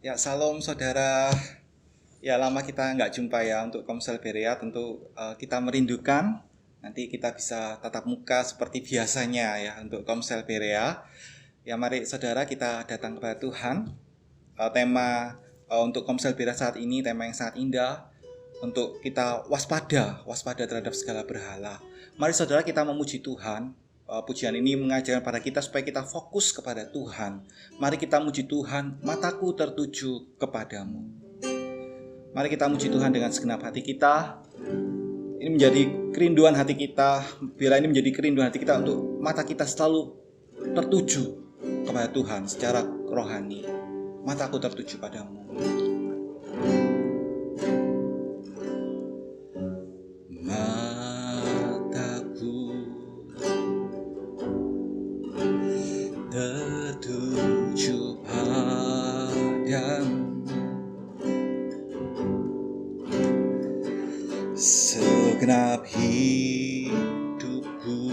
Ya, salam saudara. Ya, lama kita nggak jumpa ya untuk Komsel Berea. Tentu kita merindukan. Nanti kita bisa tatap muka seperti biasanya ya untuk Komsel Berea. Ya, mari saudara kita datang kepada Tuhan. Tema untuk Komsel Berea saat ini, tema yang sangat indah. Untuk kita waspada terhadap segala berhala. Mari saudara kita memuji Tuhan. Pujian ini mengajarkan pada kita supaya kita fokus kepada Tuhan. Mari kita muji Tuhan, mataku tertuju kepadamu. Mari kita muji Tuhan dengan segenap hati kita. Ini menjadi kerinduan hati kita. Bila ini menjadi kerinduan hati kita untuk mata kita selalu tertuju kepada Tuhan secara rohani. Mataku tertuju padamu. Tertuju padamu, segenap hidupku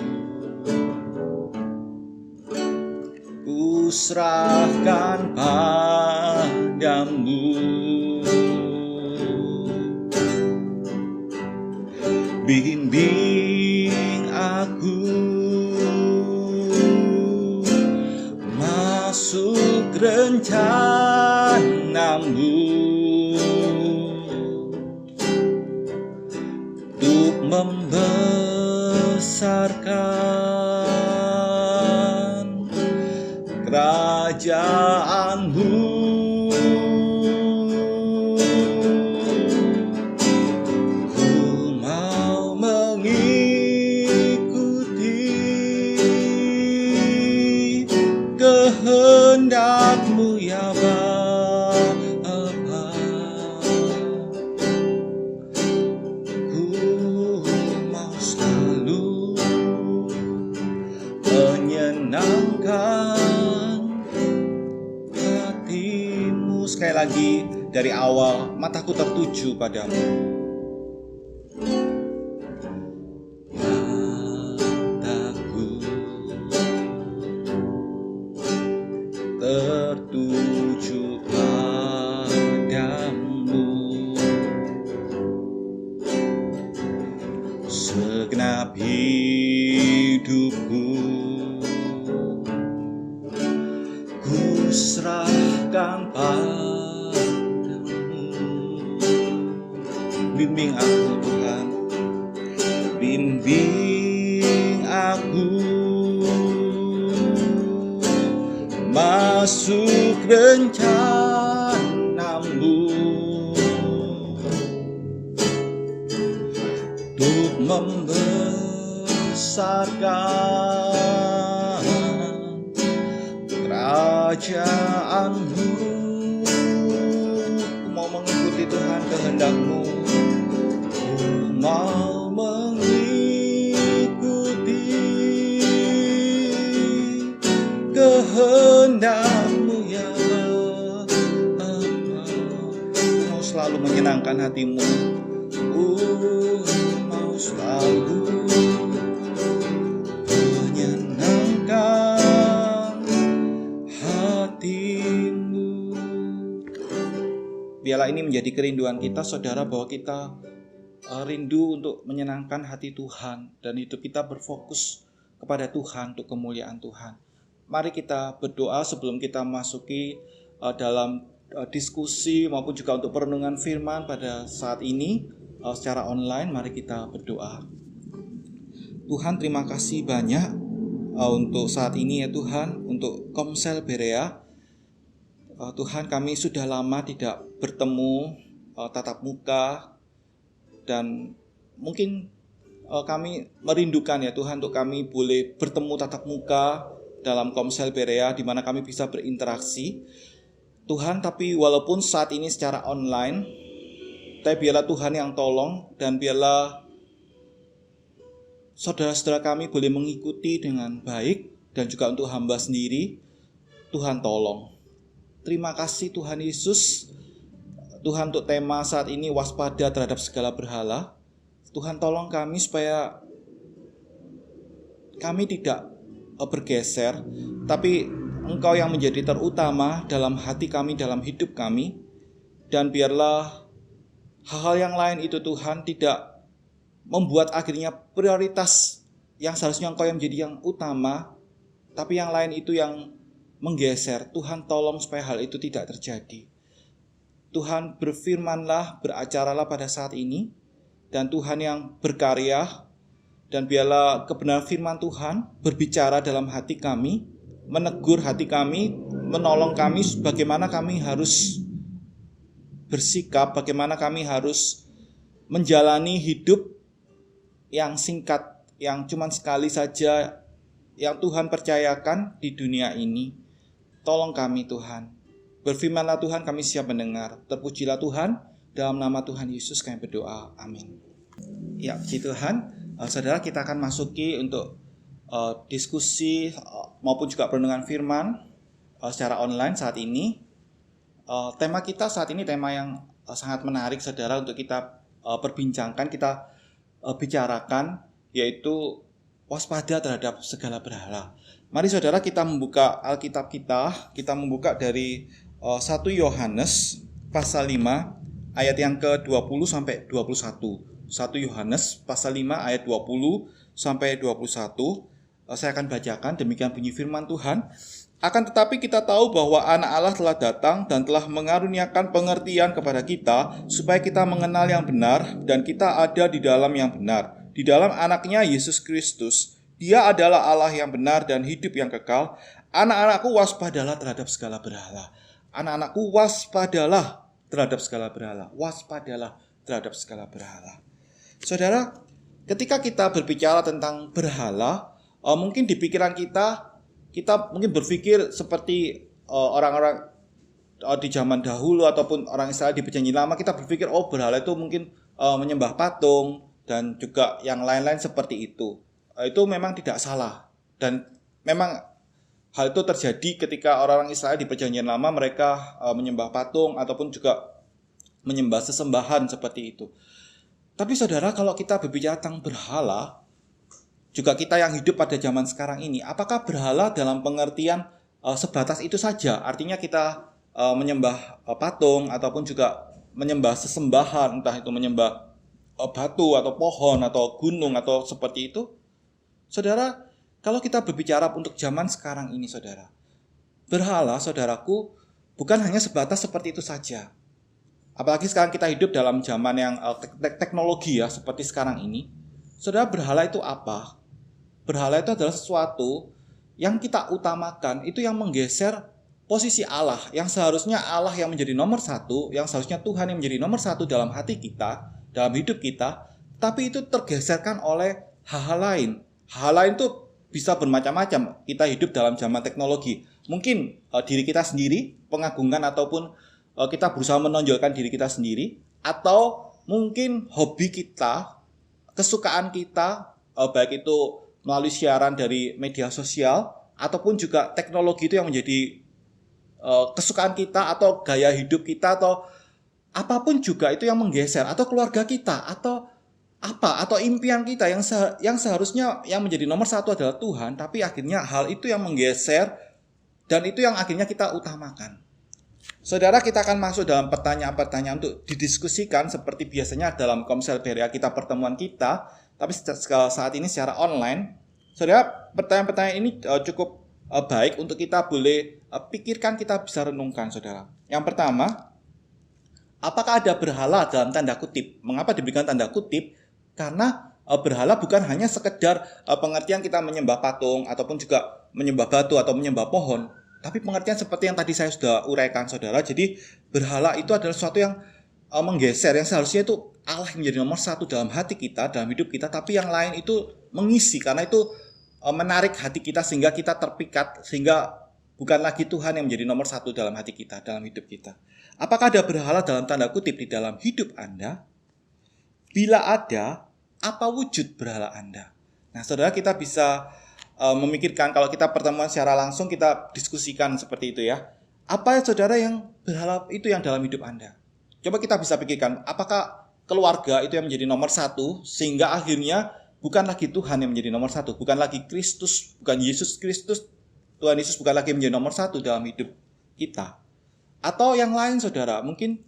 ku serahkan padamu. Bimbing aku masuk rencanamu untuk membesarkan kerajaanmu. Ku mau mengikuti kehendak-Mu ya Bapa. Ku mau selalu menyenangkan hati-Mu. Sekali lagi dari awal, mataku tertuju padamu. Tertuju padamu, segenap hidupku ku serahkan padamu. Bimbing aku Tuhan, bimbing aku masuk rencana-Mu untuk membesarkan kerajaan-Mu. Ku mau mengikuti Tuhan kehendak-Mu. Ku mau mengikuti kehendak-Mu ya Bapa. Mau selalu menyenangkan hati-Mu. Mau selalu menyenangkan hati-Mu. Biarlah ini menjadi kerinduan kita saudara, bahwa kita rindu untuk menyenangkan hati Tuhan, dan hidup kita berfokus kepada Tuhan untuk kemuliaan Tuhan. Mari kita berdoa sebelum kita masuki dalam diskusi maupun juga untuk perenungan firman pada saat ini secara online. Mari kita berdoa. Tuhan, terima kasih banyak untuk saat ini ya Tuhan, untuk Komsel Berea. Tuhan, kami sudah lama tidak bertemu tatap muka, dan mungkin kami merindukan ya Tuhan untuk kami boleh bertemu tatap muka dalam Komsel Berea, di mana kami bisa berinteraksi Tuhan. Tapi walaupun saat ini secara online, tapi biarlah Tuhan yang tolong, dan biarlah saudara-saudara kami boleh mengikuti dengan baik, dan juga untuk hamba sendiri, Tuhan tolong. Terima kasih Tuhan Yesus. Tuhan, untuk tema saat ini waspada terhadap segala berhala. Tuhan tolong kami supaya kami tidak bergeser, tapi Engkau yang menjadi terutama dalam hati kami, dalam hidup kami. Dan biarlah hal-hal yang lain itu Tuhan tidak membuat akhirnya prioritas yang seharusnya Engkau yang menjadi yang utama, tapi yang lain itu yang menggeser. Tuhan tolong supaya hal itu tidak terjadi. Tuhan berfirmanlah, beracaralah pada saat ini, dan Tuhan yang berkarya, dan biarlah kebenaran firman Tuhan berbicara dalam hati kami, menegur hati kami, menolong kami bagaimana kami harus bersikap, bagaimana kami harus menjalani hidup yang singkat, yang cuma sekali saja yang Tuhan percayakan di dunia ini. Tolong kami Tuhan. Berfirmanlah Tuhan, kami siap mendengar. Terpujilah Tuhan, dalam nama Tuhan Yesus kami berdoa. Amin. Ya, puji Tuhan. Saudara, kita akan masuki untuk diskusi maupun juga perenungan firman secara online saat ini. Tema kita saat ini tema yang sangat menarik, saudara, untuk kita perbincangkan, kita bicarakan, yaitu waspada terhadap segala berhala. Mari saudara kita membuka Alkitab kita membuka dari 1 Yohanes pasal 5 ayat yang ke-20 sampai 21. 1 Yohanes pasal 5 ayat 20 sampai 21. Saya akan bacakan, demikian bunyi firman Tuhan. Akan tetapi kita tahu bahwa anak Allah telah datang dan telah mengaruniakan pengertian kepada kita supaya kita mengenal yang benar dan kita ada di dalam yang benar. Di dalam anaknya Yesus Kristus. Dia adalah Allah yang benar dan hidup yang kekal. Anak-anakku, waspadalah terhadap segala berhala. Anak-anakku, waspadalah terhadap segala berhala. Waspadalah terhadap segala berhala. Saudara, ketika kita berbicara tentang berhala, mungkin di pikiran kita mungkin berpikir seperti orang-orang di zaman dahulu ataupun orang Israel di Perjanjian Lama. Kita berpikir, berhala itu mungkin menyembah patung dan juga yang lain-lain seperti itu. Itu memang tidak salah, dan memang hal itu terjadi ketika orang-orang Israel di Perjanjian Lama, mereka menyembah patung ataupun juga menyembah sesembahan seperti itu. Tapi saudara, kalau kita berbicara tentang berhala, juga kita yang hidup pada zaman sekarang ini, apakah berhala dalam pengertian sebatas itu saja? Artinya kita menyembah patung ataupun juga menyembah sesembahan, entah itu menyembah batu atau pohon atau gunung atau seperti itu? Saudara, kalau kita berbicara untuk zaman sekarang ini, saudara, berhala, saudaraku, bukan hanya sebatas seperti itu saja. Apalagi sekarang kita hidup dalam zaman yang teknologi ya, seperti sekarang ini. Saudara, berhala itu apa? Berhala itu adalah sesuatu yang kita utamakan, itu yang menggeser posisi Allah, yang seharusnya Allah yang menjadi nomor satu, yang seharusnya Tuhan yang menjadi nomor satu dalam hati kita, dalam hidup kita, tapi itu tergeserkan oleh hal-hal lain. Hal lain itu bisa bermacam-macam. Kita hidup dalam zaman teknologi. Mungkin diri kita sendiri, pengagungan ataupun kita berusaha menonjolkan diri kita sendiri, atau mungkin hobi kita, kesukaan kita, baik itu melalui siaran dari media sosial, ataupun juga teknologi itu yang menjadi kesukaan kita, atau gaya hidup kita, atau apapun juga itu yang menggeser, atau keluarga kita, atau impian kita yang seharusnya yang menjadi nomor satu adalah Tuhan, tapi akhirnya hal itu yang menggeser dan itu yang akhirnya kita utamakan. Saudara, kita akan masuk dalam pertanyaan-pertanyaan untuk didiskusikan seperti biasanya dalam Komsel Berea kita, pertemuan kita, tapi saat ini secara online. Saudara, pertanyaan-pertanyaan ini cukup baik untuk kita boleh pikirkan, kita bisa renungkan, saudara. Yang pertama, apakah ada berhala dalam tanda kutip? Mengapa diberikan tanda kutip? Karena berhala bukan hanya sekedar pengertian kita menyembah patung ataupun juga menyembah batu atau menyembah pohon, tapi pengertian seperti yang tadi saya sudah uraikan, saudara. Jadi berhala itu adalah sesuatu yang menggeser, yang seharusnya itu Allah menjadi nomor satu dalam hati kita, dalam hidup kita, tapi yang lain itu mengisi, karena itu menarik hati kita sehingga kita terpikat, sehingga bukan lagi Tuhan yang menjadi nomor satu dalam hati kita, dalam hidup kita. Apakah ada berhala dalam tanda kutip di dalam hidup Anda? Bila ada, apa wujud berhala Anda? Nah, saudara, kita bisa memikirkan, kalau kita pertemuan secara langsung, kita diskusikan seperti itu ya. Apa ya saudara yang berhala itu yang dalam hidup Anda? Coba kita bisa pikirkan, apakah keluarga itu yang menjadi nomor satu, sehingga akhirnya bukan lagi Tuhan yang menjadi nomor satu, bukan lagi Kristus, bukan Yesus Kristus Tuhan Yesus bukan lagi menjadi nomor satu dalam hidup kita. Atau yang lain saudara, mungkin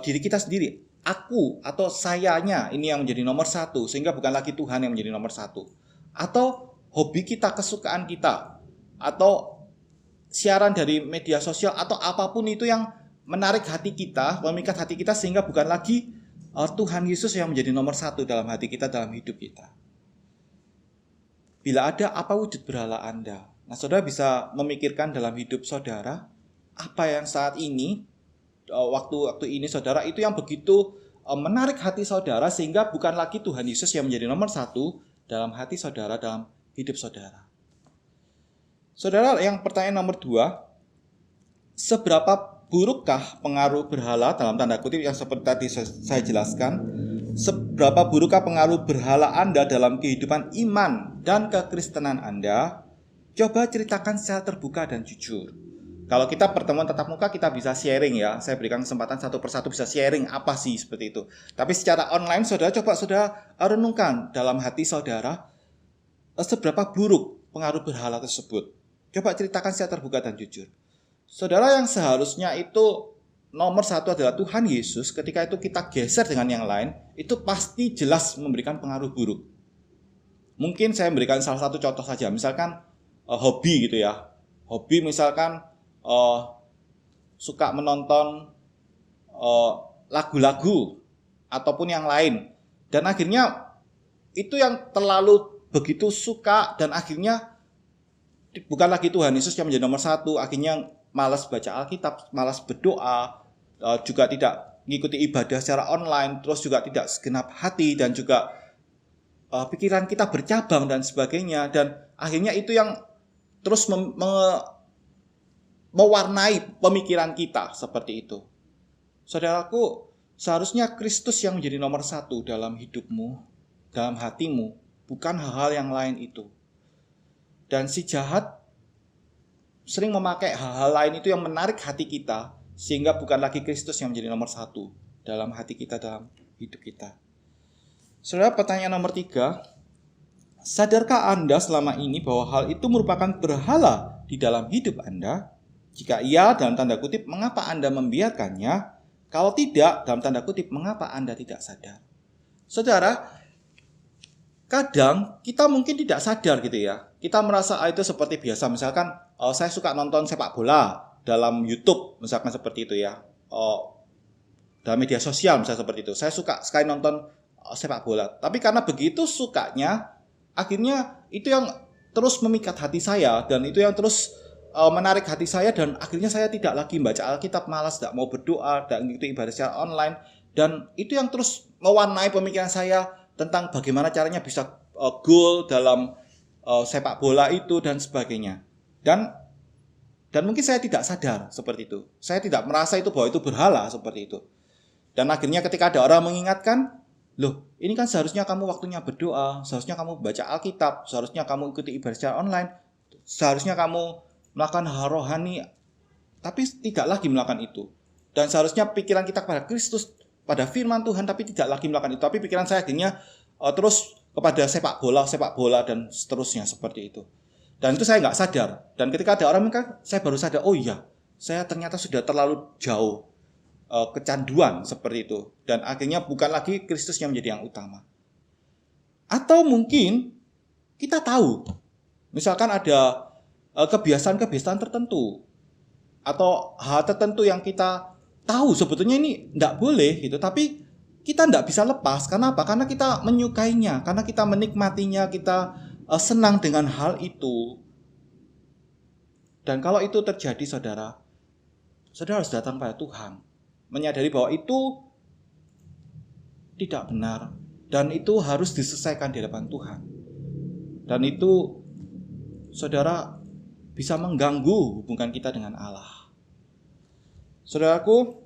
diri kita sendiri, aku atau sayanya ini yang menjadi nomor satu, sehingga bukan lagi Tuhan yang menjadi nomor satu. Atau hobi kita, kesukaan kita, atau siaran dari media sosial, atau apapun itu yang menarik hati kita, memikat hati kita, sehingga bukan lagi Tuhan Yesus yang menjadi nomor satu dalam hati kita, dalam hidup kita. Bila ada, apa wujud berhala Anda? Nah, saudara bisa memikirkan dalam hidup saudara, apa yang saat ini, waktu ini saudara, itu yang begitu menarik hati saudara, sehingga bukan lagi Tuhan Yesus yang menjadi nomor satu dalam hati saudara, dalam hidup saudara. Saudara, yang pertanyaan nomor 2, seberapa burukkah pengaruh berhala dalam tanda kutip yang seperti tadi saya jelaskan? Seberapa burukkah pengaruh berhala Anda dalam kehidupan iman dan kekristenan Anda? Coba ceritakan secara terbuka dan jujur. Kalau kita pertemuan tatap muka, kita bisa sharing ya. Saya berikan kesempatan satu persatu bisa sharing apa sih seperti itu. Tapi secara online, saudara coba saudara renungkan dalam hati saudara, seberapa buruk pengaruh berhala tersebut. Coba ceritakan secara terbuka dan jujur. Saudara, yang seharusnya itu nomor satu adalah Tuhan Yesus, ketika itu kita geser dengan yang lain, itu pasti jelas memberikan pengaruh buruk. Mungkin saya memberikan salah satu contoh saja, misalkan hobi gitu ya. Hobi misalkan suka menonton lagu-lagu ataupun yang lain, dan akhirnya itu yang terlalu begitu suka, dan akhirnya bukan lagi Tuhan Yesus yang menjadi nomor satu, akhirnya malas baca Alkitab, malas berdoa, juga tidak mengikuti ibadah secara online, terus juga tidak segenap hati, dan juga pikiran kita bercabang dan sebagainya, dan akhirnya itu yang terus mewarnai pemikiran kita seperti itu. Saudaraku, seharusnya Kristus yang menjadi nomor satu dalam hidupmu, dalam hatimu, bukan hal-hal yang lain itu. Dan si jahat sering memakai hal-hal lain itu yang menarik hati kita, sehingga bukan lagi Kristus yang menjadi nomor satu dalam hati kita, dalam hidup kita. Saudara, pertanyaan nomor 3, sadarkah Anda selama ini bahwa hal itu merupakan berhala di dalam hidup Anda? Jika iya, dalam tanda kutip, mengapa Anda membiarkannya? Kalau tidak, dalam tanda kutip, mengapa Anda tidak sadar? Saudara, kadang kita mungkin tidak sadar gitu ya. Kita merasa itu seperti biasa. Misalkan saya suka nonton sepak bola dalam YouTube, misalkan seperti itu ya. Dalam media sosial misalnya seperti itu. Saya suka sekali nonton sepak bola. Tapi karena begitu sukanya, akhirnya itu yang terus memikat hati saya, dan itu yang terus menarik hati saya, dan akhirnya saya tidak lagi membaca Alkitab, malas, tidak mau berdoa, tidak mengikuti ibadah secara online, dan itu yang terus mewarnai pemikiran saya tentang bagaimana caranya bisa goal dalam sepak bola itu dan sebagainya. Dan mungkin saya tidak sadar seperti itu. Saya tidak merasa itu bahwa itu berhala seperti itu. Dan akhirnya ketika ada orang mengingatkan, loh, ini kan seharusnya kamu waktunya berdoa, seharusnya kamu baca Alkitab, seharusnya kamu ikuti ibadah secara online, seharusnya kamu melakukan hal rohani, tapi tidak lagi melakukan itu. Dan seharusnya pikiran kita kepada Kristus, pada firman Tuhan, tapi tidak lagi melakukan itu. Tapi pikiran saya akhirnya terus kepada sepak bola dan seterusnya seperti itu. Dan itu saya nggak sadar. Dan ketika ada orang mengatakan, saya baru sadar, oh iya, saya ternyata sudah terlalu jauh kecanduan seperti itu. Dan akhirnya bukan lagi Kristus yang menjadi yang utama. Atau mungkin kita tahu, misalkan ada kebiasaan-kebiasaan tertentu atau hal tertentu yang kita tahu sebetulnya ini tidak boleh gitu, tapi kita tidak bisa lepas. Karena apa? Karena kita menyukainya, karena kita menikmatinya, kita senang dengan hal itu. Dan kalau itu terjadi, saudara harus datang pada Tuhan, menyadari bahwa itu tidak benar, dan itu harus diselesaikan di hadapan Tuhan. Dan itu, saudara, bisa mengganggu hubungan kita dengan Allah. Saudaraku,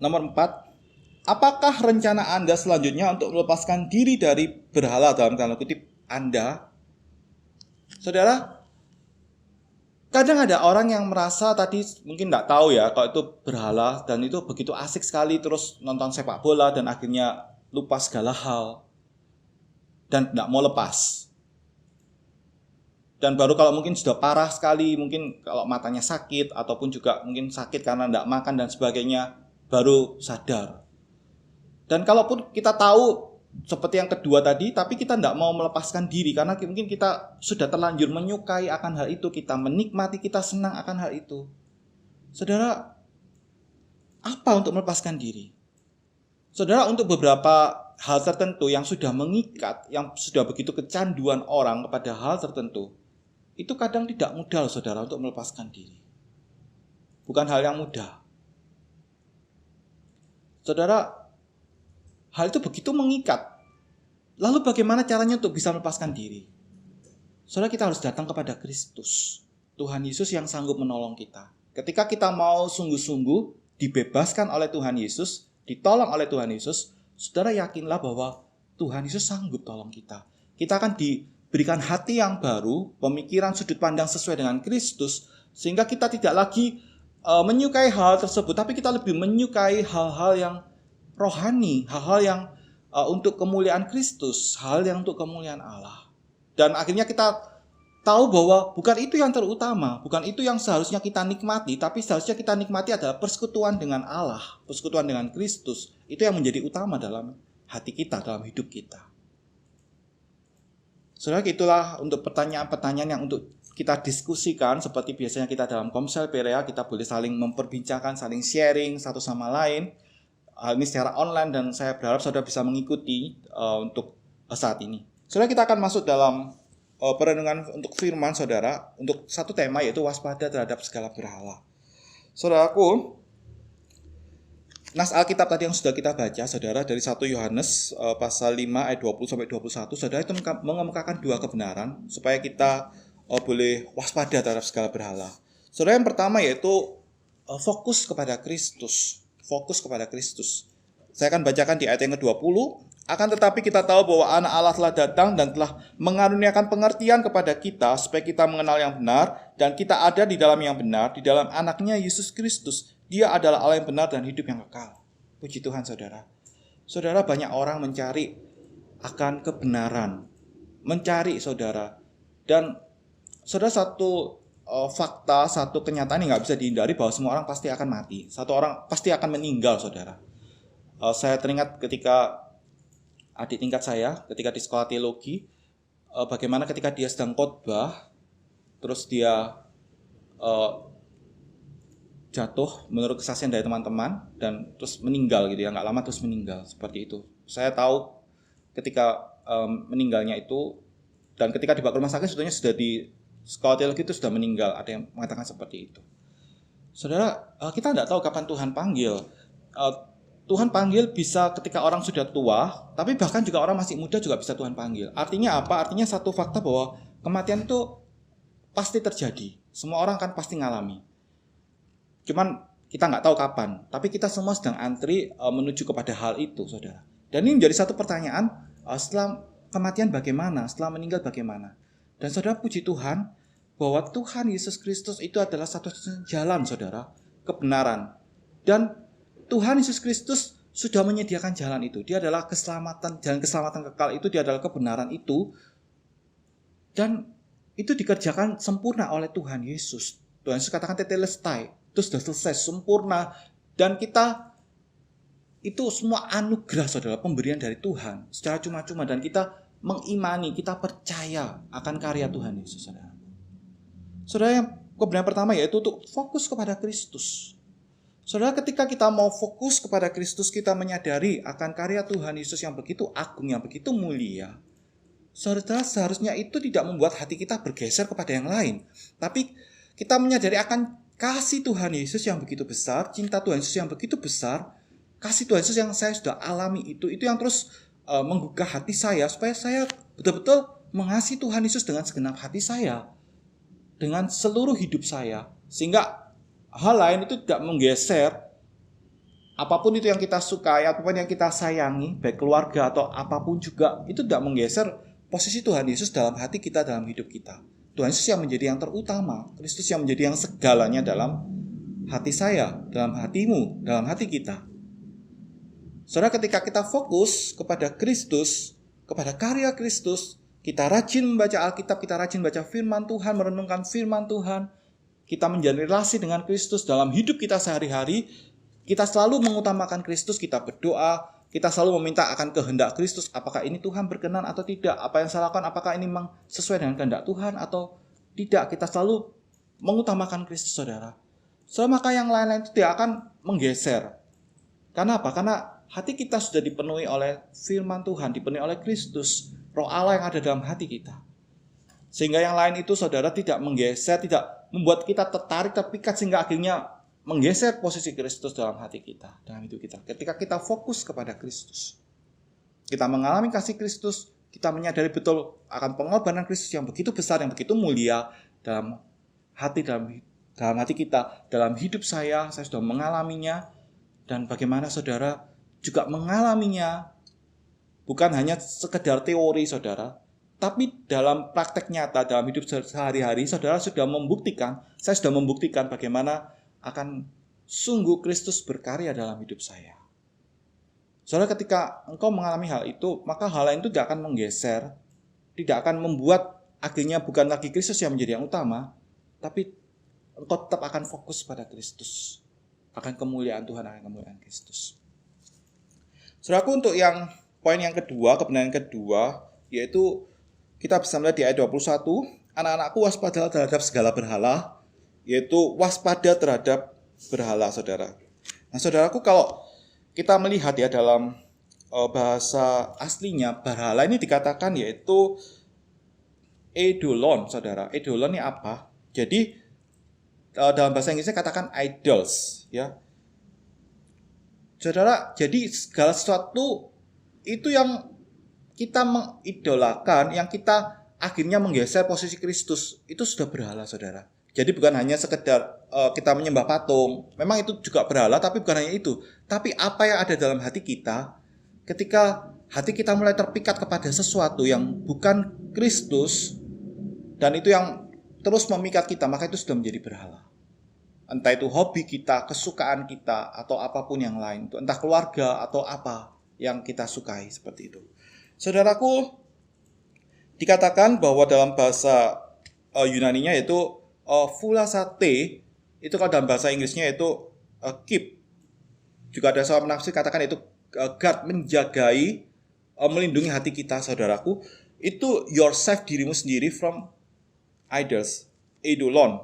nomor 4, apakah rencana Anda selanjutnya untuk melepaskan diri dari berhala dalam tanda kutip Anda? Saudara, kadang ada orang yang merasa tadi mungkin tidak tahu ya kalau itu berhala, dan itu begitu asik sekali terus nonton sepak bola, dan akhirnya lupa segala hal dan tidak mau lepas. Dan baru kalau mungkin sudah parah sekali, mungkin kalau matanya sakit ataupun juga mungkin sakit karena tidak makan dan sebagainya, baru sadar. Dan kalaupun kita tahu seperti yang kedua tadi, tapi kita tidak mau melepaskan diri karena mungkin kita sudah terlanjur menyukai akan hal itu, kita menikmati, kita senang akan hal itu. Saudara, apa untuk melepaskan diri? Saudara, untuk beberapa hal tertentu yang sudah mengikat, yang sudah begitu kecanduan orang kepada hal tertentu, itu kadang tidak mudah, saudara, untuk melepaskan diri. Bukan hal yang mudah. Saudara, hal itu begitu mengikat. Lalu bagaimana caranya untuk bisa melepaskan diri? Saudara, kita harus datang kepada Kristus, Tuhan Yesus yang sanggup menolong kita. Ketika kita mau sungguh-sungguh dibebaskan oleh Tuhan Yesus, ditolong oleh Tuhan Yesus, saudara yakinlah bahwa Tuhan Yesus sanggup tolong kita. Kita akan diberikan hati yang baru, pemikiran sudut pandang sesuai dengan Kristus, sehingga kita tidak lagi menyukai hal tersebut, tapi kita lebih menyukai hal-hal yang rohani, hal-hal yang untuk kemuliaan Kristus, hal yang untuk kemuliaan Allah. Dan akhirnya kita tahu bahwa bukan itu yang terutama, bukan itu yang seharusnya kita nikmati, tapi seharusnya kita nikmati adalah persekutuan dengan Allah, persekutuan dengan Kristus. Itu yang menjadi utama dalam hati kita, dalam hidup kita. Saudara, itulah untuk pertanyaan-pertanyaan yang untuk kita diskusikan, seperti biasanya kita dalam Komsel Perea, kita boleh saling memperbincangkan, saling sharing satu sama lain. Hal ini secara online dan saya berharap saudara bisa mengikuti untuk saat ini. Saudara, kita akan masuk dalam perenungan untuk firman saudara untuk satu tema, yaitu waspada terhadap segala berhala. Saudaraku, nas Alkitab tadi yang sudah kita baca, saudara, dari 1 Yohanes pasal 5 ayat 20-21, saudara, itu mengemukakan dua kebenaran supaya kita boleh waspada terhadap segala berhala. Saudara, yang pertama yaitu fokus kepada Kristus. Fokus kepada Kristus. Saya akan bacakan di ayat yang ke-20. Akan tetapi kita tahu bahwa anak Allah telah datang dan telah mengaruniakan pengertian kepada kita supaya kita mengenal yang benar dan kita ada di dalam yang benar, di dalam anaknya Yesus Kristus. Dia adalah Allah yang benar dan hidup yang kekal. Puji Tuhan, saudara. Saudara, banyak orang mencari akan kebenaran. Mencari, saudara. Dan saudara, satu fakta, satu kenyataan yang gak bisa dihindari bahwa semua orang pasti akan mati. Satu orang pasti akan meninggal, saudara. Saya teringat ketika adik tingkat saya, ketika di sekolah teologi, bagaimana ketika dia sedang khotbah, terus dia jatuh menurut kesaksian dari teman-teman dan terus meninggal gitu ya, nggak lama terus meninggal seperti itu. Saya tahu ketika meninggalnya itu, dan ketika dibawa ke rumah sakit sebetulnya sudah di sekolah teologi itu sudah meninggal, ada yang mengatakan seperti itu. Saudara, kita tidak tahu kapan Tuhan panggil. Tuhan panggil bisa ketika orang sudah tua, tapi bahkan juga orang masih muda juga bisa Tuhan panggil. Artinya apa? Artinya satu fakta bahwa kematian itu pasti terjadi. Semua orang kan pasti ngalami. Cuman kita nggak tahu kapan. Tapi kita semua sedang antri menuju kepada hal itu, saudara. Dan ini menjadi satu pertanyaan, setelah kematian bagaimana? Setelah meninggal bagaimana? Dan saudara, puji Tuhan bahwa Tuhan Yesus Kristus itu adalah satu jalan, saudara, kebenaran. Dan Tuhan Yesus Kristus sudah menyediakan jalan itu. Dia adalah keselamatan, jalan keselamatan kekal itu, dia adalah kebenaran itu. Dan itu dikerjakan sempurna oleh Tuhan Yesus. Tuhan Yesus katakan tetelestai, itu sudah selesai, sempurna. Dan kita, itu semua anugerah, saudara, pemberian dari Tuhan secara cuma-cuma. Dan kita mengimani, kita percaya akan karya Tuhan Yesus, saudara. Saudara, yang kebenaran pertama yaitu untuk fokus kepada Kristus. Saudara, ketika kita mau fokus kepada Kristus, kita menyadari akan karya Tuhan Yesus yang begitu agung, yang begitu mulia. Saudara, seharusnya itu tidak membuat hati kita bergeser kepada yang lain. Tapi kita menyadari akan kasih Tuhan Yesus yang begitu besar, cinta Tuhan Yesus yang begitu besar, kasih Tuhan Yesus yang saya sudah alami itu yang terus menggugah hati saya, supaya saya betul-betul mengasihi Tuhan Yesus dengan segenap hati saya, dengan seluruh hidup saya, sehingga hal lain itu tidak menggeser. Apapun itu yang kita sukai, apapun yang kita sayangi, baik keluarga atau apapun juga, itu tidak menggeser posisi Tuhan Yesus dalam hati kita, dalam hidup kita. Tuhan Yesus yang menjadi yang terutama, Kristus yang menjadi yang segalanya dalam hati saya, dalam hatimu, dalam hati kita. Saudara, ketika kita fokus kepada Kristus, kepada karya Kristus, kita rajin membaca Alkitab, kita rajin baca firman Tuhan, merenungkan firman Tuhan, kita menjalin relasi dengan Kristus dalam hidup kita sehari-hari, kita selalu mengutamakan Kristus, kita berdoa, kita selalu meminta akan kehendak Kristus, apakah ini Tuhan berkenan atau tidak, apa yang saya lakukan, apakah ini memang sesuai dengan kehendak Tuhan atau tidak, kita selalu mengutamakan Kristus, saudara. Maka yang lain-lain itu tidak akan menggeser. Karena apa? Karena hati kita sudah dipenuhi oleh firman Tuhan, dipenuhi oleh Kristus, Roh Allah yang ada dalam hati kita. Sehingga yang lain itu, saudara, tidak menggeser, tidak membuat kita tertarik, terpikat, sehingga akhirnya menggeser posisi Kristus dalam hati kita, dalam hidup kita. Ketika kita fokus kepada Kristus, kita mengalami kasih Kristus, kita menyadari betul akan pengorbanan Kristus yang begitu besar, yang begitu mulia dalam hati kita, dalam hidup saya sudah mengalaminya. Dan bagaimana saudara juga mengalaminya, bukan hanya sekedar teori, saudara, tapi dalam praktek nyata, dalam hidup sehari-hari, saudara sudah membuktikan, saya sudah membuktikan bagaimana akan sungguh Kristus berkarya dalam hidup saya. Saudara, ketika engkau mengalami hal itu, maka hal lain itu tidak akan menggeser, tidak akan membuat akhirnya bukan lagi Kristus yang menjadi yang utama, tapi engkau tetap akan fokus pada Kristus, akan kemuliaan Tuhan, akan kemuliaan Kristus. Saudaraku, untuk yang poin yang kedua, kebenaran kedua, yaitu kita bisa melihat di ayat 21, anak-anakku waspadalah terhadap segala berhala, yaitu waspada terhadap berhala, saudara. Nah, saudaraku, kalau kita melihat ya dalam bahasa aslinya, berhala ini dikatakan yaitu eidolon, saudara. Eidolon ini apa? Jadi dalam bahasa Inggrisnya katakan idols, ya. Saudara, jadi segala sesuatu itu yang kita mengidolakan, yang kita akhirnya menggeser posisi Kristus, itu sudah berhala, saudara. Jadi bukan hanya sekedar kita menyembah patung, memang itu juga berhala, tapi bukan hanya itu. Tapi apa yang ada dalam hati kita, ketika hati kita mulai terpikat kepada sesuatu yang bukan Kristus, dan itu yang terus memikat kita, maka itu sudah menjadi berhala. Entah itu hobi kita, kesukaan kita, atau apapun yang lain, entah keluarga atau apa yang kita sukai, seperti itu. Saudaraku, dikatakan bahwa dalam bahasa Yunaninya yaitu fulasate, itu kalau dalam bahasa Inggrisnya itu keep. Juga ada seorang penafsir katakan itu guard, menjagai, melindungi hati kita, saudaraku. Itu yourself, dirimu sendiri, from idols, eidolon,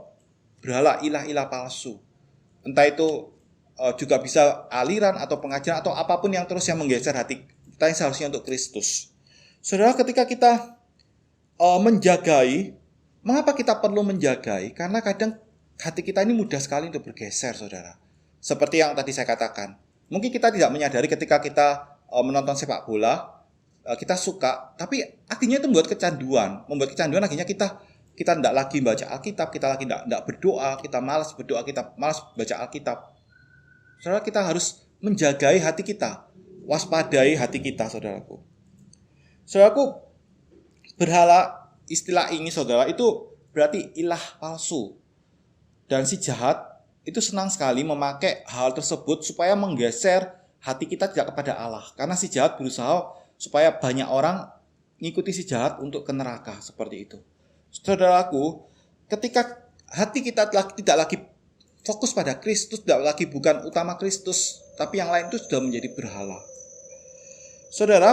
berhala, ilah-ilah palsu. Entah itu juga bisa aliran atau pengajaran atau apapun yang terus yang menggeser hati kita yang seharusnya untuk Kristus. Saudara, ketika kita menjagai, mengapa kita perlu menjagai? Karena kadang hati kita ini mudah sekali untuk bergeser, saudara. Seperti yang tadi saya katakan. Mungkin kita tidak menyadari ketika kita menonton sepak bola, kita suka, tapi akhirnya itu membuat kecanduan. Akhirnya kita tidak lagi baca Alkitab, kita lagi tidak berdoa, kita malas berdoa, kita malas baca Alkitab. Saudara, kita harus menjagai hati kita, waspadai hati kita, saudaraku. Saudaraku, berhala, istilah ini, saudara, itu berarti ilah palsu. Dan si jahat itu senang sekali memakai hal tersebut supaya menggeser hati kita tidak kepada Allah. Karena si jahat berusaha supaya banyak orang mengikuti si jahat untuk ke neraka, seperti itu. Saudaraku, ketika hati kita tidak lagi fokus pada Kristus, tidak lagi bukan utama Kristus, tapi yang lain itu sudah menjadi berhala. Saudara,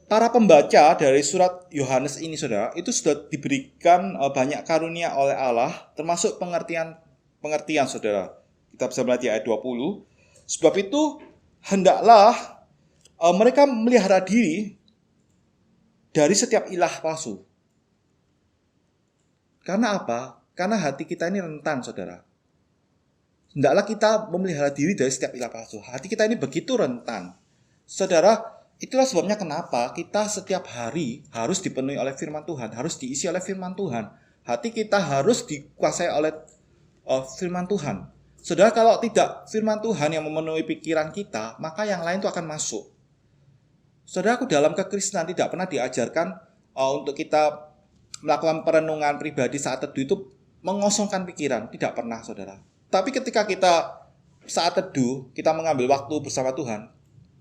para pembaca dari surat Yohanes ini, saudara, itu sudah diberikan banyak karunia oleh Allah, termasuk pengertian, saudara. Kita bisa melihat di ayat 20. Sebab itu, hendaklah mereka melihara diri dari setiap ilah palsu. Karena apa? Karena hati kita ini rentan, saudara. Hendaklah kita memelihara diri dari setiap ilah palsu. Hati kita ini begitu rentan. Saudara, itulah sebabnya kenapa kita setiap hari harus dipenuhi oleh firman Tuhan, harus diisi oleh firman Tuhan. Hati kita harus dikuasai oleh firman Tuhan. Saudara, kalau tidak firman Tuhan yang memenuhi pikiran kita, maka yang lain itu akan masuk. Saudaraku, dalam kekristenan tidak pernah diajarkan untuk kita melakukan perenungan pribadi saat teduh itu mengosongkan pikiran. Tidak pernah, saudara. Tapi ketika kita saat teduh, kita mengambil waktu bersama Tuhan,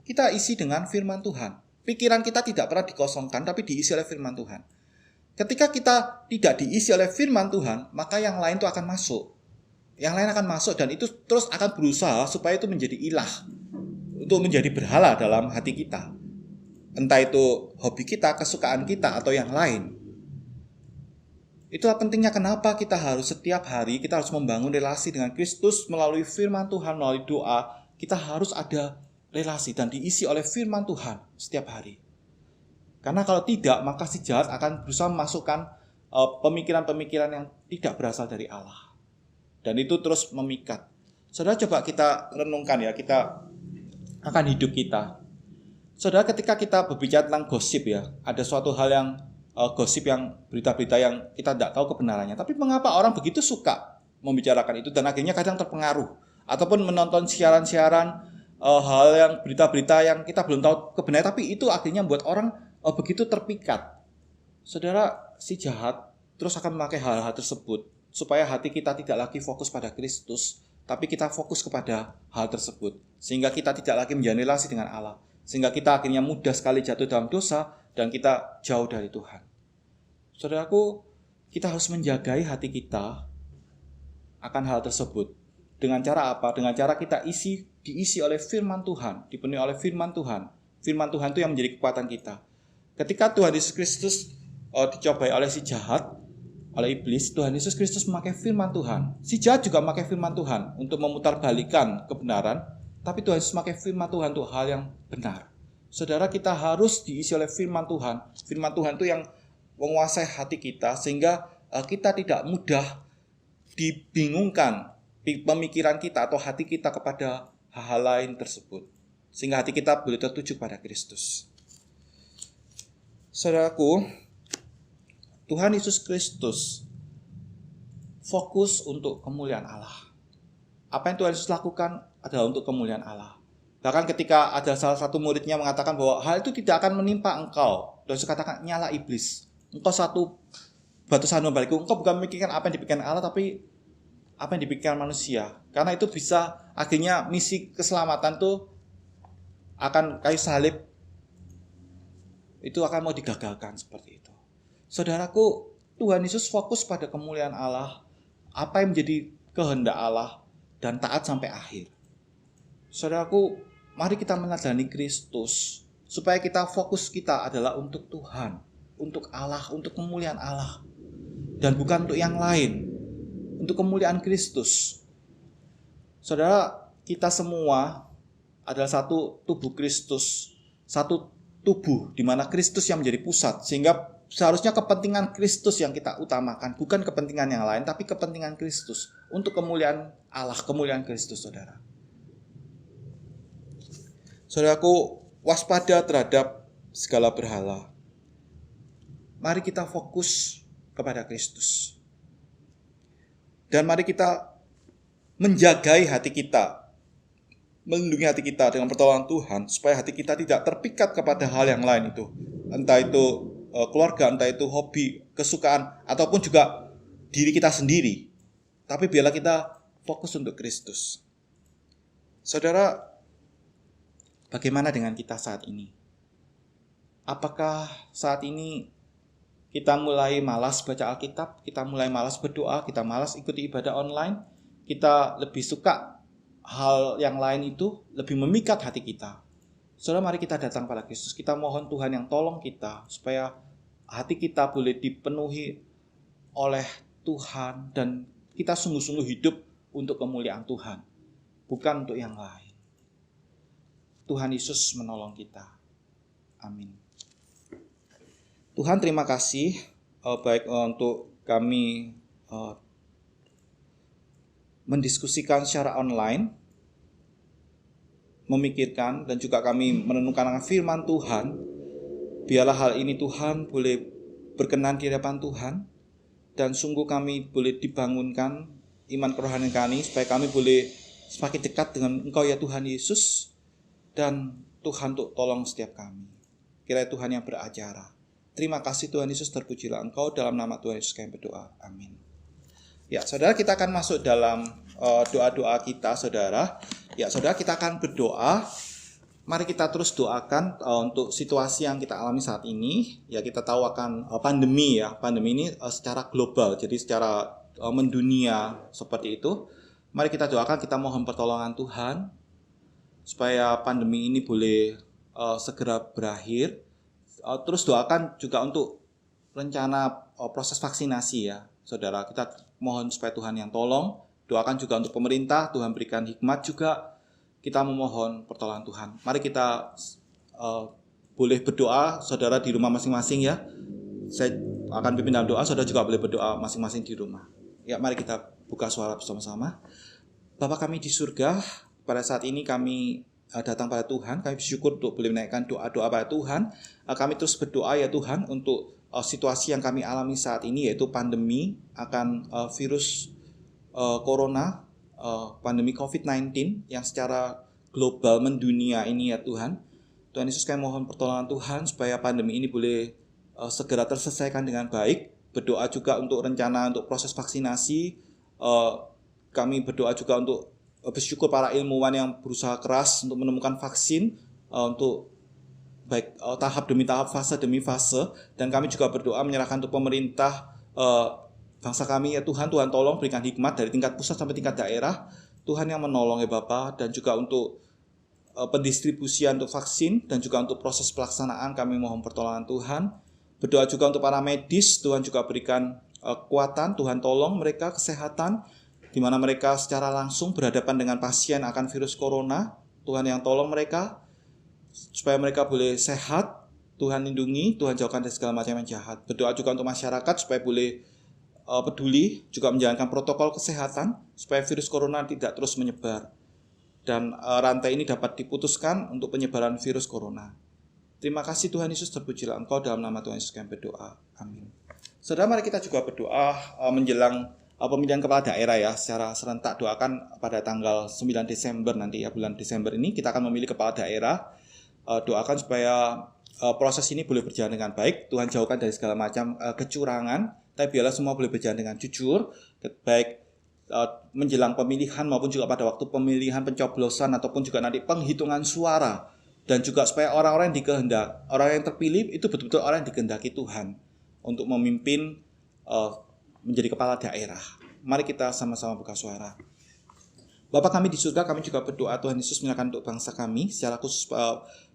kita isi dengan firman Tuhan. Pikiran kita tidak pernah dikosongkan, tapi diisi oleh firman Tuhan. Ketika kita tidak diisi oleh firman Tuhan, maka yang lain itu akan masuk. Yang lain akan masuk dan itu terus akan berusaha supaya itu menjadi ilah. Untuk menjadi berhala dalam hati kita. Entah itu hobi kita, kesukaan kita, atau yang lain. Itulah pentingnya kenapa kita harus setiap hari, kita harus membangun relasi dengan Kristus melalui firman Tuhan, melalui doa. Kita harus ada relasi dan diisi oleh firman Tuhan setiap hari. Karena kalau tidak, maka si jahat akan berusaha memasukkan pemikiran-pemikiran yang tidak berasal dari Allah. Dan itu terus memikat. Saudara, coba kita renungkan ya, kita akan hidup kita. Saudara, ketika kita berbicara tentang gosip ya, ada suatu hal yang gosip, yang berita-berita yang kita tidak tahu kebenarannya. Tapi mengapa orang begitu suka membicarakan itu dan akhirnya kadang terpengaruh. Ataupun menonton siaran-siaran hal yang berita-berita yang kita belum tahu kebenarannya, tapi itu akhirnya membuat orang begitu terpikat. Saudara, si jahat terus akan memakai hal-hal tersebut supaya hati kita tidak lagi fokus pada Kristus, tapi kita fokus kepada hal tersebut. Sehingga kita tidak lagi menjalin relasi dengan Allah. Sehingga kita akhirnya mudah sekali jatuh dalam dosa dan kita jauh dari Tuhan. Saudaraku, kita harus menjagai hati kita akan hal tersebut. Dengan cara apa? Dengan cara kita diisi oleh firman Tuhan, dipenuhi oleh firman Tuhan. Firman Tuhan itu yang menjadi kekuatan kita. Ketika Tuhan Yesus Kristus dicobai oleh si jahat, oleh iblis, Tuhan Yesus Kristus memakai firman Tuhan. Si jahat juga memakai firman Tuhan untuk memutarbalikkan kebenaran, tapi Tuhan Yesus memakai firman Tuhan untuk hal yang benar. Saudara, kita harus diisi oleh firman Tuhan. Firman Tuhan itu yang menguasai hati kita sehingga kita tidak mudah dibingungkan pemikiran kita atau hati kita kepada hal-hal lain tersebut. Sehingga hati kita boleh tertuju pada Kristus. Saudaraku, Tuhan Yesus Kristus fokus untuk kemuliaan Allah. Apa yang Tuhan Yesus lakukan adalah untuk kemuliaan Allah. Bahkan ketika ada salah satu muridnya mengatakan bahwa hal itu tidak akan menimpa engkau. Tuhan Yesus katakan, nyala iblis. Engkau satu batu sandungan bagiku. Engkau bukan memikirkan apa yang dipikirkan Allah, tapi apa yang dipikirkan manusia. Karena itu bisa akhirnya misi keselamatan itu akan kayu salib itu akan mau digagalkan seperti itu. Saudaraku, Tuhan Yesus fokus pada kemuliaan Allah, apa yang menjadi kehendak Allah, dan taat sampai akhir. Saudaraku, mari kita meneladani Kristus, supaya kita fokus kita adalah untuk Tuhan, untuk Allah, untuk kemuliaan Allah, dan bukan untuk yang lain, untuk kemuliaan Kristus. Saudara, kita semua adalah satu tubuh Kristus, satu tubuh di mana Kristus yang menjadi pusat, sehingga seharusnya kepentingan Kristus yang kita utamakan, bukan kepentingan yang lain, tapi kepentingan Kristus untuk kemuliaan Allah, kemuliaan Kristus, saudara. Saudaraku, waspada terhadap segala berhala. Mari kita fokus kepada Kristus. Dan mari kita menjagai hati kita, melindungi hati kita dengan pertolongan Tuhan, supaya hati kita tidak terpikat kepada hal yang lain itu. Entah itu keluarga, entah itu hobi, kesukaan, ataupun juga diri kita sendiri. Tapi biarlah kita fokus untuk Kristus. Saudara, bagaimana dengan kita saat ini? Apakah saat ini kita mulai malas baca Alkitab, kita mulai malas berdoa, kita malas ikuti ibadah online, kita lebih suka hal yang lain itu lebih memikat hati kita? Saudara, mari kita datang pada Kristus. Kita mohon Tuhan yang tolong kita supaya hati kita boleh dipenuhi oleh Tuhan dan kita sungguh-sungguh hidup untuk kemuliaan Tuhan, bukan untuk yang lain. Tuhan Yesus menolong kita. Amin. Tuhan, terima kasih baik untuk kami mendiskusikan secara online, memikirkan dan juga kami merenungkan firman Tuhan. Biarlah hal ini Tuhan boleh berkenan di hadapan Tuhan, dan sungguh kami boleh dibangunkan iman kerohanian kami supaya kami boleh semakin dekat dengan Engkau ya Tuhan Yesus, dan Tuhan untuk tolong setiap kami. Kiranya Tuhan yang beracara. Terima kasih Tuhan Yesus, terpujilah Engkau, dalam nama Tuhan Yesus kami berdoa. Amin. Ya, saudara, kita akan masuk dalam doa-doa kita, saudara. Ya, saudara, kita akan berdoa Mari kita terus doakan untuk situasi yang kita alami saat ini. Ya, kita tahu akan pandemi ya. Pandemi ini secara global, jadi secara mendunia seperti itu. Mari kita doakan, kita mohon pertolongan Tuhan supaya pandemi ini boleh segera berakhir. Terus doakan juga untuk rencana proses vaksinasi ya, saudara. Kita mohon supaya Tuhan yang tolong. Doakan juga untuk pemerintah, Tuhan berikan hikmat juga. Kita memohon pertolongan Tuhan. Mari kita boleh berdoa, saudara di rumah masing-masing ya. Saya akan pimpin dalam doa, saudara juga boleh berdoa masing-masing di rumah. Ya, mari kita buka suara bersama-sama. Bapa kami di surga, pada saat ini kami datang pada Tuhan. Kami bersyukur untuk boleh menaikkan doa-doa pada Tuhan. Kami terus berdoa ya Tuhan untuk situasi yang kami alami saat ini, yaitu pandemi akan virus corona, pandemi COVID-19 yang secara global mendunia ini ya Tuhan. Tuhan Yesus, kami mohon pertolongan Tuhan supaya pandemi ini boleh segera terselesaikan dengan baik. Berdoa juga untuk rencana untuk proses vaksinasi. Kami berdoa juga untuk bersyukur para ilmuwan yang berusaha keras untuk menemukan vaksin untuk baik tahap demi tahap, fase demi fase. Dan kami juga berdoa menyerahkan untuk pemerintah bangsa kami ya Tuhan. Tuhan tolong berikan hikmat dari tingkat pusat sampai tingkat daerah. Tuhan yang menolong ya Bapa, dan juga untuk pendistribusian untuk vaksin dan juga untuk proses pelaksanaan kami mohon pertolongan Tuhan. Berdoa juga untuk para medis, Tuhan juga berikan kekuatan, Tuhan tolong mereka kesehatan di mana mereka secara langsung berhadapan dengan pasien akan virus corona. Tuhan yang tolong mereka supaya mereka boleh sehat. Tuhan lindungi, Tuhan jauhkan dari segala macam yang jahat. Berdoa juga untuk masyarakat supaya boleh peduli, juga menjalankan protokol kesehatan supaya virus corona tidak terus menyebar dan rantai ini dapat diputuskan untuk penyebaran virus corona. Terima kasih Tuhan Yesus, terpujilah Engkau, dalam nama Tuhan Yesus kami berdoa. Amin. Saudara, mari kita juga berdoa menjelang pemilihan kepala daerah ya, secara serentak. Doakan pada tanggal 9 Desember nanti ya, bulan Desember ini kita akan memilih kepala daerah. Doakan supaya proses ini boleh berjalan dengan baik. Tuhan jauhkan dari segala macam kecurangan, tapi biarlah semua boleh berjalan dengan jujur, baik menjelang pemilihan maupun juga pada waktu pemilihan pencoblosan ataupun juga nanti penghitungan suara. Dan juga supaya orang-orang yang terpilih itu betul-betul orang yang dikehendaki Tuhan untuk memimpin menjadi kepala daerah. Mari kita sama-sama buka suara. Bapa kami di surga, kami juga berdoa Tuhan Yesus menyerahkan untuk bangsa kami secara khusus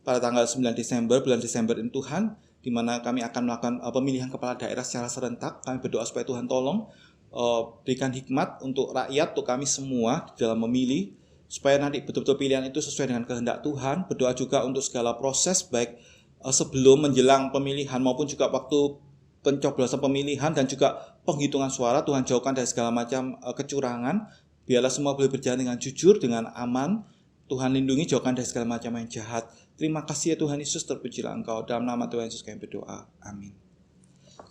pada tanggal 9 Desember, bulan Desember ini Tuhan, di mana kami akan melakukan pemilihan kepala daerah secara serentak. Kami berdoa supaya Tuhan tolong berikan hikmat untuk rakyat, untuk kami semua dalam memilih, supaya nanti betul-betul pilihan itu sesuai dengan kehendak Tuhan. Berdoa juga untuk segala proses baik sebelum menjelang pemilihan maupun juga waktu pencoblosan pemilihan dan juga penghitungan suara. Tuhan jauhkan dari segala macam kecurangan. Biarlah semua boleh berjalan dengan jujur, dengan aman. Tuhan lindungi, jauhkan dari segala macam yang jahat. Terima kasih ya Tuhan Yesus, terpujilah Engkau. Dalam nama Tuhan Yesus kami berdoa. Amin.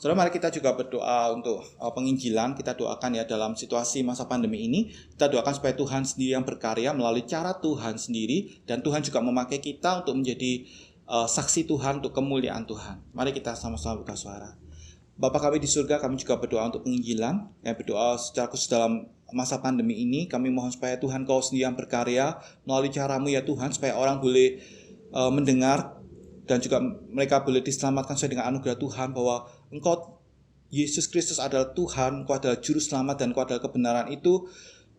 Saudara, mari kita juga berdoa untuk penginjilan. Kita doakan ya dalam situasi masa pandemi ini. Kita doakan supaya Tuhan sendiri yang berkarya melalui cara Tuhan sendiri. Dan Tuhan juga memakai kita untuk menjadi saksi Tuhan untuk kemuliaan Tuhan. Mari kita sama-sama buka suara. Bapa kami di surga, kami juga berdoa untuk penginjilan. Kami berdoa secara khusus dalam masa pandemi ini. Kami mohon supaya Tuhan Kau sendiri yang berkarya melalui cara-Mu ya Tuhan. Supaya orang boleh mendengar dan juga mereka boleh diselamatkan sesuai dengan anugerah Tuhan, bahwa Engkau Yesus Kristus adalah Tuhan, Engkau adalah juru selamat dan Engkau adalah kebenaran itu.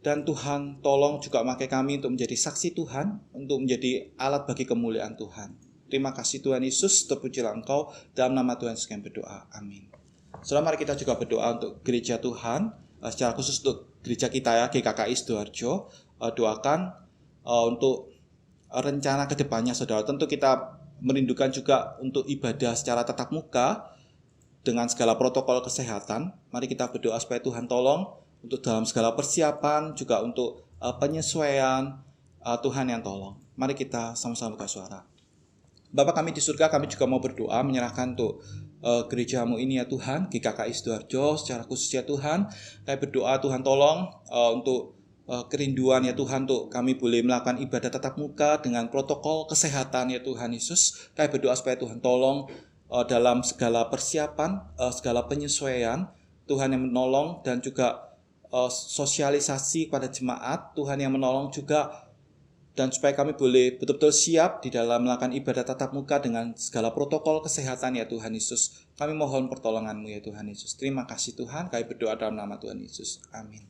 Dan Tuhan tolong juga pakai kami untuk menjadi saksi Tuhan, untuk menjadi alat bagi kemuliaan Tuhan. Terima kasih Tuhan Yesus, terpujilah Engkau, dalam nama Tuhan Yesus kami berdoa. Amin. Saudara, mari kita juga berdoa untuk gereja Tuhan, secara khusus untuk gereja kita ya, GKKI Sidoarjo. Doakan untuk rencana kedepannya saudara. Tentu kita merindukan juga untuk ibadah secara tatap muka dengan segala protokol kesehatan. Mari kita berdoa supaya Tuhan tolong untuk dalam segala persiapan, juga untuk penyesuaian. Tuhan yang tolong. Mari kita sama-sama buka suara. Bapa kami di surga, kami juga mau berdoa menyerahkan untuk gereja-Mu ini ya Tuhan, GKKI Sidoarjo secara khusus ya Tuhan. Kami berdoa Tuhan tolong untuk kerinduan ya Tuhan, untuk kami boleh melakukan ibadah tatap muka dengan protokol kesehatan ya Tuhan Yesus. Kami berdoa supaya Tuhan tolong dalam segala persiapan, segala penyesuaian, Tuhan yang menolong, dan juga sosialisasi kepada jemaat, Tuhan yang menolong juga dan supaya kami boleh betul-betul siap di dalam melakukan ibadah tatap muka dengan segala protokol kesehatan ya Tuhan Yesus. Kami mohon pertolongan-Mu ya Tuhan Yesus. Terima kasih Tuhan, kami berdoa dalam nama Tuhan Yesus. Amin.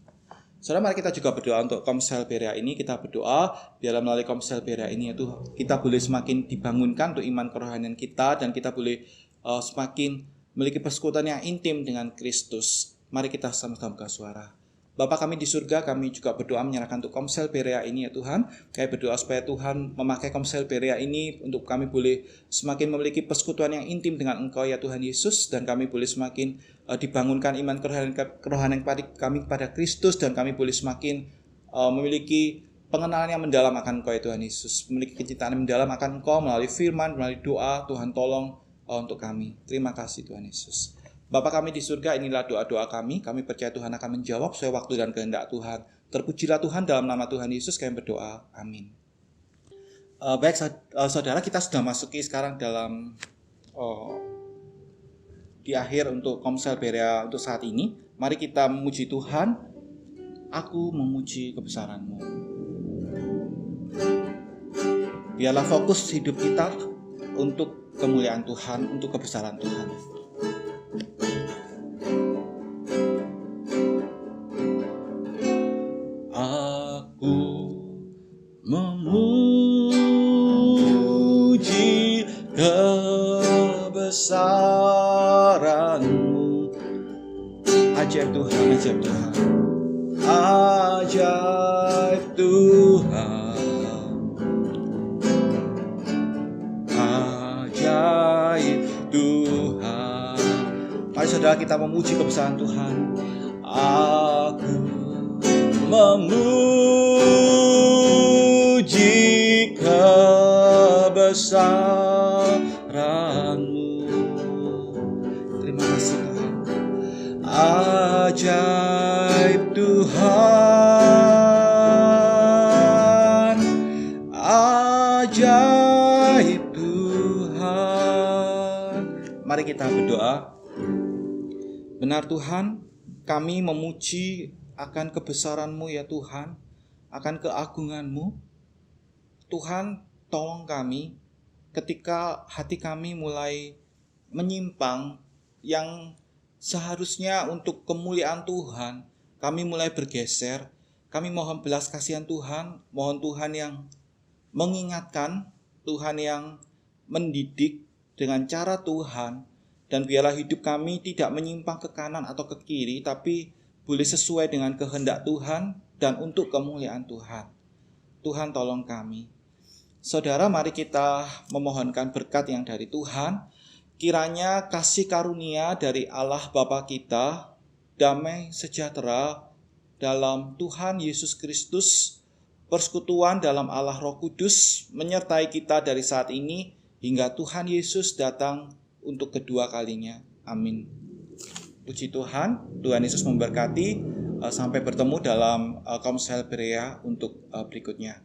Saudara, mari kita juga berdoa untuk Komsel Berea ini. Kita berdoa biarlah melalui Komsel Berea ini ya Tuhan, kita boleh semakin dibangunkan untuk iman kerohanian kita, dan kita boleh semakin memiliki persekutuan yang intim dengan Kristus. Mari kita sama-sama buka suara. Bapa kami di surga, kami juga berdoa menyerahkan untuk Komsel Berea ini ya Tuhan. Kami berdoa supaya Tuhan memakai Komsel Berea ini untuk kami boleh semakin memiliki persekutuan yang intim dengan Engkau ya Tuhan Yesus, dan kami boleh semakin dibangunkan iman kerohanian kami kepada Kristus, dan kami boleh semakin memiliki pengenalan yang mendalam akan Engkau ya Tuhan Yesus, memiliki kecintaan yang mendalam akan Engkau melalui firman, melalui doa. Tuhan tolong untuk kami. Terima kasih Tuhan Yesus. Bapa kami di surga, inilah doa-doa kami. Kami percaya Tuhan akan menjawab sesuai waktu dan kehendak Tuhan. Terpujilah Tuhan, dalam nama Tuhan Yesus kami berdoa. Amin. Baik saudara, kita sudah masuki sekarang dalam di akhir untuk Komsel Berea untuk saat ini. Mari kita memuji Tuhan. Aku memuji kebesaran-Mu. Biarlah fokus hidup kita untuk kemuliaan Tuhan, untuk kebesaran Tuhan. Memuji kebesaran-Mu. Ajaib Tuhan, ajaib Tuhan, ajaib Tuhan, ajaib Tuhan. Mari saudara kita memuji kebesaran Tuhan. Aku memuji kebesaran-Mu. Terima kasih Tuhan. Ajaib Tuhan, ajaib Tuhan. Mari kita berdoa. Benar Tuhan, kami memuji akan kebesaran-Mu ya Tuhan, akan keagungan-Mu. Tuhan, tolong kami ketika hati kami mulai menyimpang yang seharusnya untuk kemuliaan Tuhan, kami mulai bergeser. Kami mohon belas kasihan Tuhan, mohon Tuhan yang mengingatkan, Tuhan yang mendidik dengan cara Tuhan, dan biarlah hidup kami tidak menyimpang ke kanan atau ke kiri, tapi boleh sesuai dengan kehendak Tuhan dan untuk kemuliaan Tuhan. Tuhan tolong kami. Saudara, mari kita memohonkan berkat yang dari Tuhan. Kiranya kasih karunia dari Allah Bapa kita, damai sejahtera dalam Tuhan Yesus Kristus, persekutuan dalam Allah Roh Kudus menyertai kita dari saat ini hingga Tuhan Yesus datang untuk kedua kalinya. Amin. Puji Tuhan, Tuhan Yesus memberkati. Sampai bertemu dalam Komsel Berea untuk berikutnya.